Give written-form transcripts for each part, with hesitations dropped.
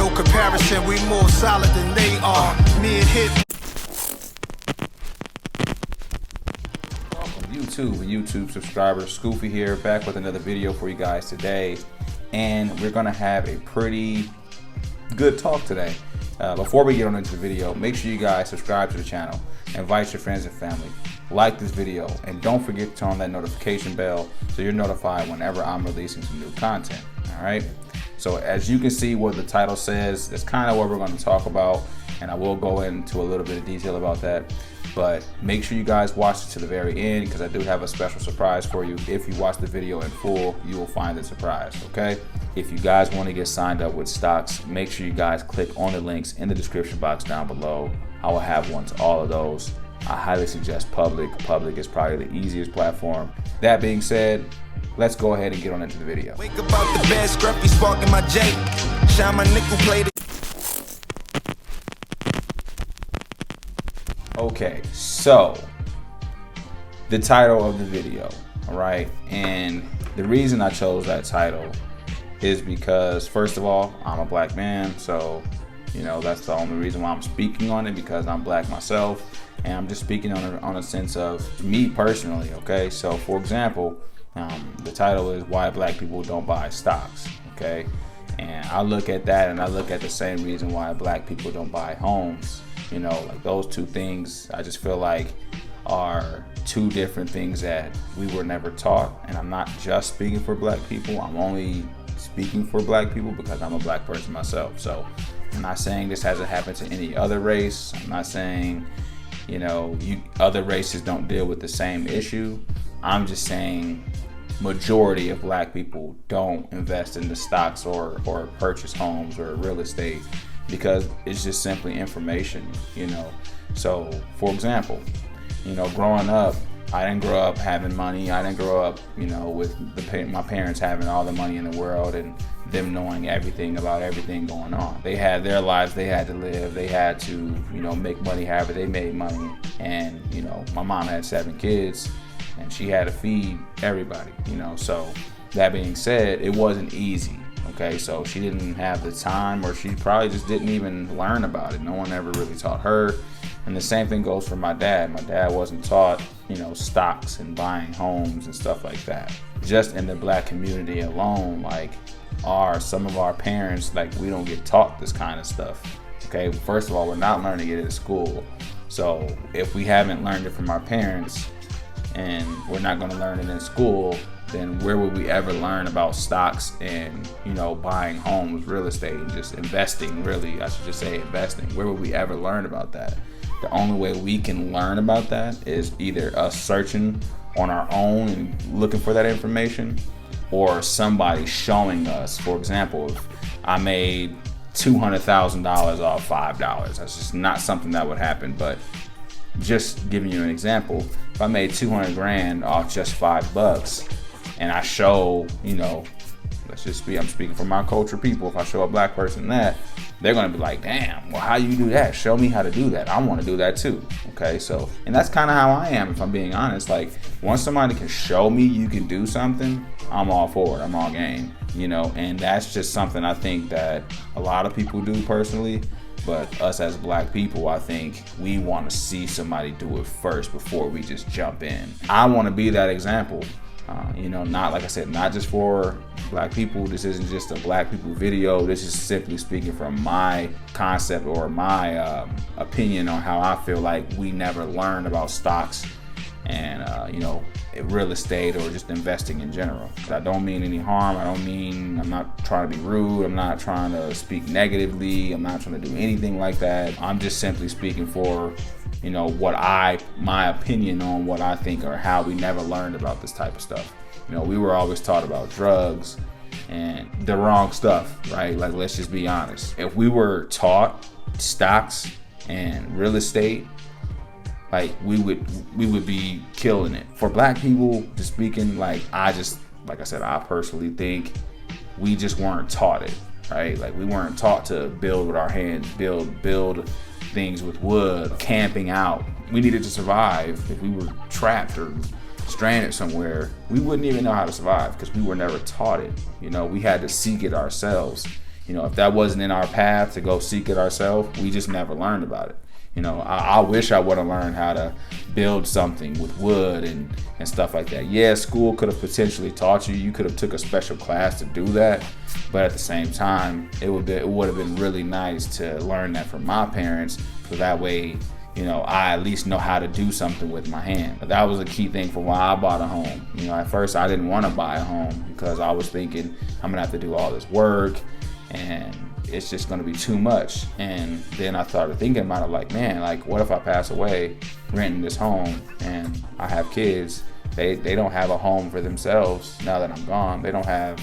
no comparison, we more solid than they are. Me and Hit. Welcome YouTube subscribers, Scoofy here, back with another video for you guys today. And we're gonna have a pretty good talk today. Before we get on into the video, make sure you guys subscribe to the channel, invite your friends and family, like this video, and don't forget to turn on that notification bell so you're notified whenever I'm releasing some new content. All right, so as you can see what the title says, that's kind of what we're going to talk about, and I will go into a little bit of detail about that. But make sure you guys watch it to the very end, because I do have a special surprise for you. If you watch the video in full, you will find the surprise, okay? If you guys want to get signed up with stocks, make sure you guys click on the links in the description box down below. I will have one to all of those. I highly suggest Public. Public is probably the easiest platform. That being said, let's go ahead and get on into the video. Wake up out the bed, scruffy sparking my J. Shine my nickel plate. Okay, so the title of the video, all right? And the reason I chose that title is because, first of all, I'm a black man, so you know that's the only reason why I'm speaking on it, because I'm black myself, and I'm just speaking on a sense of me personally. Okay, so for example, the title is why black people don't buy stocks. Okay, and I look at that and I look at the same reason why black people don't buy homes. You know, like those two things, I just feel like are two different things that we were never taught. And I'm not just speaking for black people, I'm only speaking for black people because I'm a black person myself. So I'm not saying this hasn't happened to any other race. I'm not saying, you know, other races don't deal with the same issue. I'm just saying majority of black people don't invest in the stocks or purchase homes or real estate because it's just simply information, you know. So for example, you know, growing up, I didn't grow up having money. I didn't grow up, you know, with my parents having all the money in the world and them knowing everything about everything going on. They had their lives they had to live. They had to, you know, make money however they made money. And, you know, my mom had 7 kids and she had to feed everybody, you know. So that being said, it wasn't easy. Okay, so she didn't have the time, or she probably just didn't even learn about it. No one ever really taught her. And the same thing goes for my dad. My dad wasn't taught, you know, stocks and buying homes and stuff like that. Just in the black community alone, like, some of our parents, like, we don't get taught this kind of stuff. Okay, first of all, we're not learning it in school. So if we haven't learned it from our parents and we're not going to learn it in school, then where would we ever learn about stocks and, you know, buying homes, real estate, and just investing? Really, I should just say investing. Where would we ever learn about that? The only way we can learn about that is either us searching on our own and looking for that information, or somebody showing us. For example, if I made $200,000 off $5, that's just not something that would happen. But just giving you an example, if I made 200 grand off just $5, and I show, you know, I'm speaking for my culture people, if I show a black person that, they're gonna be like, damn, well, how you do that? Show me how to do that. I wanna do that too. Okay, so, and that's kinda how I am, if I'm being honest. Like, once somebody can show me you can do something, I'm all for it, I'm all game, you know. And that's just something I think that a lot of people do personally. But us as black people, I think we want to see somebody do it first before we just jump in. I want to be that example. You know, not, like I said, not just for black people. This isn't just a black people video. This is simply speaking from my concept or my opinion on how I feel like we never learned about stocks and, you know, real estate or just investing in general. I don't mean any harm. I'm not trying to be rude. I'm not trying to speak negatively. I'm not trying to do anything like that. I'm just simply speaking for, you know, my opinion on what I think or how we never learned about this type of stuff. You know, we were always taught about drugs and the wrong stuff, right? Like, let's just be honest. If we were taught stocks and real estate, like, we would be killing it. For black people, just speaking, like I said, I personally think we just weren't taught it, right? Like, we weren't taught to build with our hands, build things with wood, camping out. We needed to survive. If we were trapped or stranded somewhere, we wouldn't even know how to survive because we were never taught it. You know, we had to seek it ourselves. if that wasn't in our path to go seek it ourselves, we just never learned about it. I wish I would have learned how to build something with wood and stuff like that. Yeah, school could have potentially taught you. You could have took a special class to do that. But at the same time, it would have been really nice to learn that from my parents. So that way, I at least know how to do something with my hand. That was a key thing for why I bought a home. At first I didn't want to buy a home because I was thinking I'm gonna have to do all this work and it's just gonna be too much. And then I started thinking about it like, man, like what if I pass away renting this home and I have kids? They don't have a home for themselves now that I'm gone. They don't have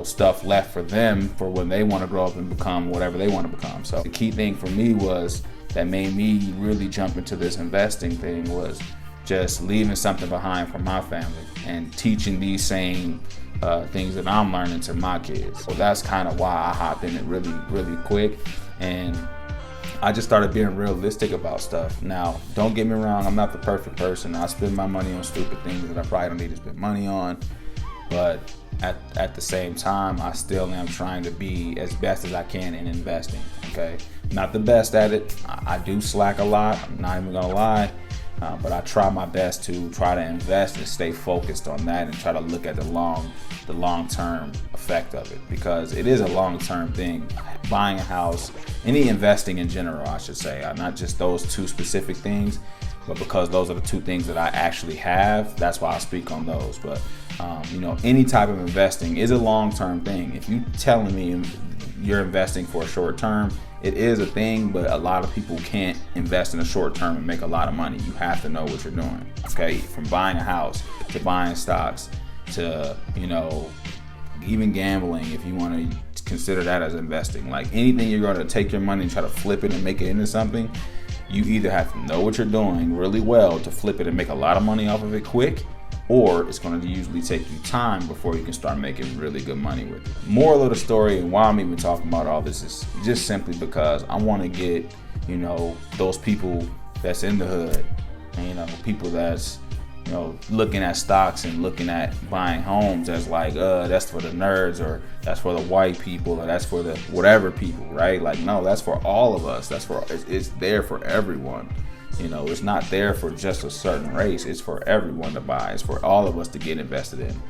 stuff left for them for when they want to grow up and become whatever they want to become. So the key thing for me was that made me really jump into this investing thing was just leaving something behind for my family and teaching these same things that I'm learning to my kids. So that's kind of why I hopped in it really, really quick. And I just started being realistic about stuff. Now, don't get me wrong, I'm not the perfect person. I spend my money on stupid things that I probably don't need to spend money on. But at the same time, I still am trying to be as best as I can in investing, okay? Not the best at it. I do slack a lot, I'm not even gonna lie. But I try my best to try to invest and stay focused on that and try to look at the long-term effect of it, because it is a long-term thing. Buying a house, any investing in general, I should say, not just those two specific things, but because those are the two things that I actually have, that's why I speak on those. But any type of investing is a long-term thing. If you're telling me you're investing for a short term, it is a thing, but a lot of people can't invest in a short term and make a lot of money. You have to know what you're doing, okay? From buying a house to buying stocks to, even gambling, if you want to consider that as investing. Like anything you're going to take your money and try to flip it and make it into something, you either have to know what you're doing really well to flip it and make a lot of money off of it quick, or it's going to usually take you time before you can start making really good money with it. Moral of the story, and why I'm even talking about all this, is just simply because I want to get, those people that's in the hood, and, people that's, looking at stocks and looking at buying homes as like, that's for the nerds, or that's for the white people, or that's for the whatever people, right? Like, no, that's for all of us. It's there for everyone. It's not there for just a certain race. It's for everyone to buy. It's for all of us to get invested in.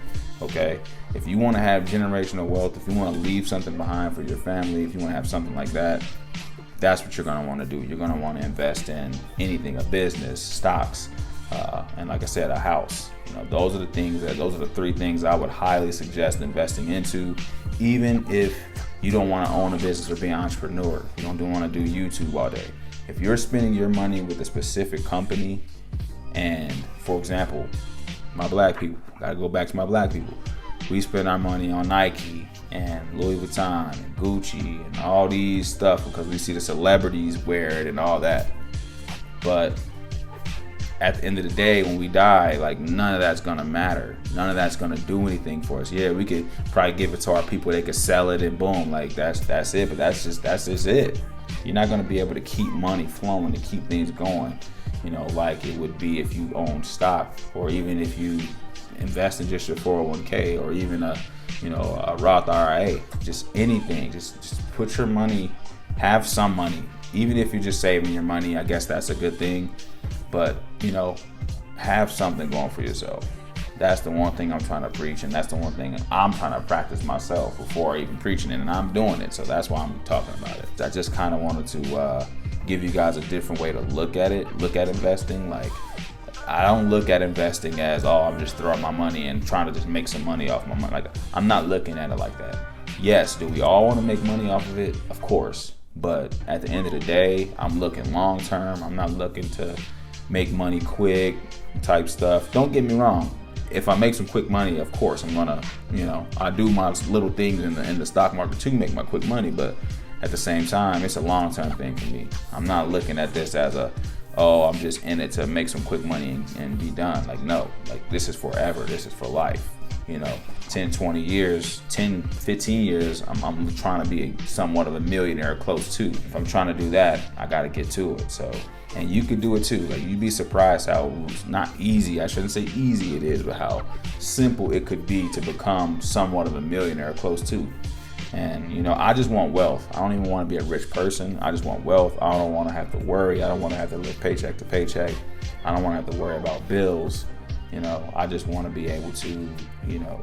Okay? If you want to have generational wealth, if you want to leave something behind for your family, if you want to have something like that, that's what you're going to want to do. You're going to want to invest in anything, a business, stocks, and like I said, a house. Those are the three things I would highly suggest investing into, even if you don't want to own a business or be an entrepreneur. You don't want to do YouTube all day. If you're spending your money with a specific company, and for example, my black people, gotta go back to my black people, we spend our money on Nike and Louis Vuitton and Gucci and all these stuff because we see the celebrities wear it and all that. But at the end of the day, when we die, like none of that's gonna matter. None of that's gonna do anything for us. Yeah, we could probably give it to our people, they could sell it and boom, like that's it, but that's just it. You're not going to be able to keep money flowing and keep things going, like it would be if you own stock, or even if you invest in just your 401k, or even a Roth IRA, just anything. Just put your money, have some money, even if you're just saving your money. I guess that's a good thing, but have something going for yourself. That's the one thing I'm trying to preach, and that's the one thing I'm trying to practice myself before even preaching it, and I'm doing it, so that's why I'm talking about it. I just kind of wanted to give you guys a different way to look at investing. Like, I don't look at investing as, I'm just throwing my money and trying to just make some money off my money. Like, I'm not looking at it like that. Yes, do we all want to make money off of it? Of course, but at the end of the day, I'm looking long term. I'm not looking to make money quick type stuff. Don't get me wrong. If I make some quick money, of course, I'm gonna, I do my little things in the stock market to make my quick money, but at the same time, it's a long-term thing for me. I'm not looking at this as I'm just in it to make some quick money and be done. Like, no, like this is forever. This is for life. 10, 20 years, 10, 15 years, I'm trying to be somewhat of a millionaire, close to. If I'm trying to do that, I got to get to it. So, and you could do it too. Like, you'd be surprised how not easy, I shouldn't say easy it is, but how simple it could be to become somewhat of a millionaire, close to. And you know, I just want wealth. I don't even want to be a rich person. I just want wealth. I don't want to have to worry. I don't want to have to live paycheck to paycheck. I don't want to have to worry about bills. You know, I just want to be able to, you know,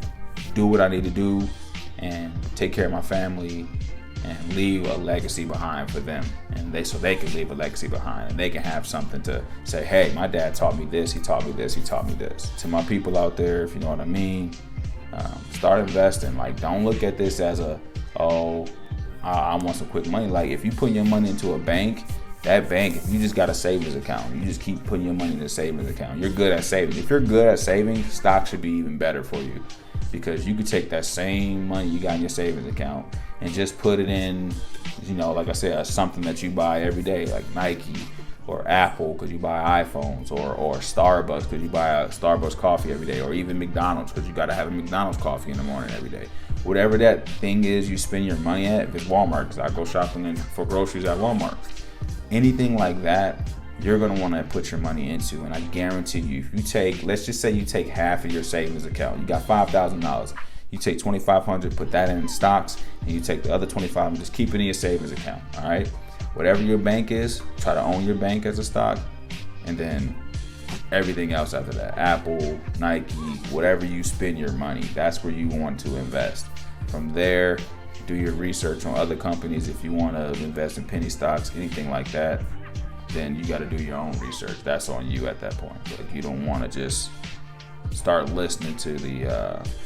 do what I need to do and take care of my family and leave a legacy behind for them, and so they can leave a legacy behind, and they can have something to say, hey, my dad taught me this, he taught me this, he taught me this. To my people out there, if you know what I mean, start investing. Like, don't look at this as I want some quick money. Like, if you put your money into a bank, that bank, if you just got a savings account, you just keep putting your money in a savings account, you're good at saving. If you're good at saving, stock should be even better for you, because you could take that same money you got in your savings account and just put it in, you know, like I said, something that you buy every day, like Nike or Apple because you buy iPhones, or Starbucks because you buy a Starbucks coffee every day, or even McDonald's because you got to have a McDonald's coffee in the morning every day. Whatever that thing is you spend your money at, if it's Walmart, because I go shopping for groceries at Walmart, anything like that, you're going to want to put your money into. And I guarantee you, if you take, let's just say you take half of your savings account, you got $5,000, you take $2,500, put that in stocks, and you take the other $2,500 and just keep it in your savings account. All right, whatever your bank is, try to own your bank as a stock, and then everything else after that, Apple, Nike, whatever you spend your money, that's where you want to invest. From there, do your research on other companies. If you want to invest in penny stocks, anything like that, then you got to do your own research. That's on you at that point. Like, you don't want to just start listening to the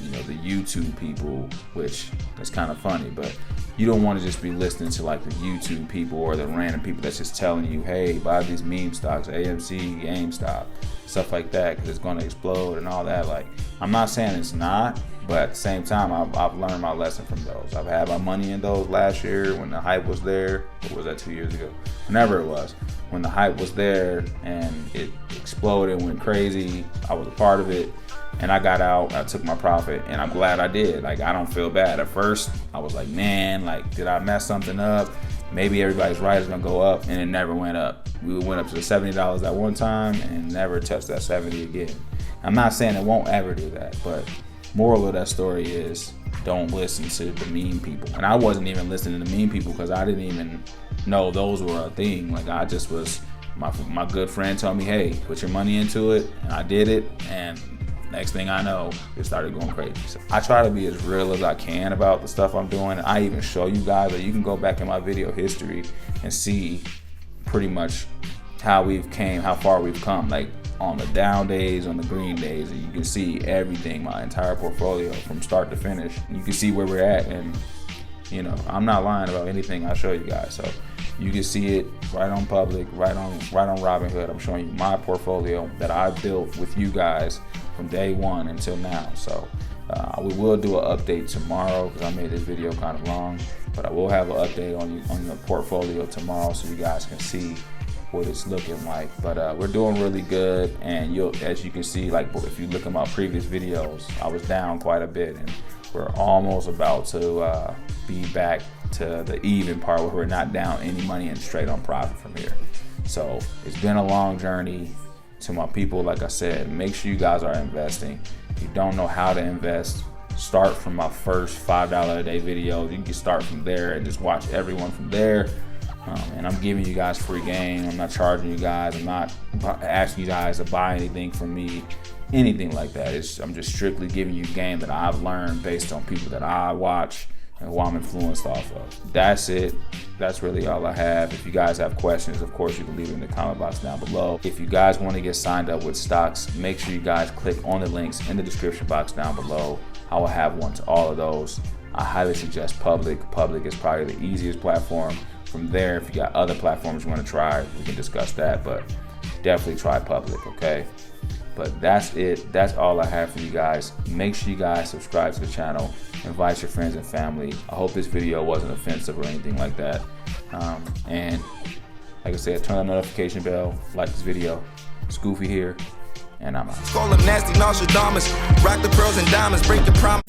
the YouTube people, which is kind of funny, but you don't want to just be listening to like the YouTube people or the random people that's just telling you, hey, buy these meme stocks, AMC, GameStop, stuff like that, because it's going to explode and all that. Like, I'm not saying it's not, but at the same time, I've learned my lesson from those. I've had my money in those last year when the hype was there. Or was that 2 years ago? Whenever it was, when the hype was there and it exploded, went crazy, I was a part of it, and I got out, I took my profit, and I'm glad I did. Like, I don't feel bad. At first, I was like, man, like, did I mess something up? Maybe everybody's right, it's gonna go up, and it never went up. We went up to the $70 at one time and never touched that 70 again. I'm not saying it won't ever do that, but moral of that story is, don't listen to the meme people. And I wasn't even listening to meme people because I didn't even know those were a thing. Like, I just was, my good friend told me, hey, put your money into it, and I did it, and next thing I know, it started going crazy. So I try to be as real as I can about the stuff I'm doing. I even show you guys that you can go back in my video history and see pretty much how far we've come. Like, on the down days, on the green days, and you can see everything, my entire portfolio from start to finish. You can see where we're at, and you know, I'm not lying about anything I show you guys. So you can see it right on Public, right on Robinhood. I'm showing you my portfolio that I built with you guys from day one until now. So we will do an update tomorrow because I made this video kind of long, but I will have an update on the portfolio tomorrow so you guys can see what it's looking like. But we're doing really good, and as you can see, like, if you look at my previous videos, I was down quite a bit, and we're almost about to be back to the even part where we're not down any money and straight on profit from here. So it's been a long journey. To my people, like I said, make sure you guys are investing. If you don't know how to invest, start from my first $5 a day videos. You can start from there and just watch everyone from there. And I'm giving you guys free game. I'm not charging you guys. I'm not asking you guys to buy anything from me, anything like that. I'm just strictly giving you game that I've learned based on people that I watch and who I'm influenced off of. That's it. That's really all I have. If you guys have questions, of course, you can leave it in the comment box down below. If you guys want to get signed up with stocks, make sure you guys click on the links in the description box down below. I will have one to all of those. I highly suggest Public. Public is probably the easiest platform. From there, if you got other platforms you want to try, we can discuss that, but definitely try Public, okay? But that's it. That's all I have for you guys. Make sure you guys subscribe to the channel. Invite your friends and family. I hope this video wasn't offensive or anything like that. And like I said, turn on the notification bell, like this video. It's Goofy here, and I'm out. Call them nasty Nostradamus. Rock the pearls and diamonds, break the promise.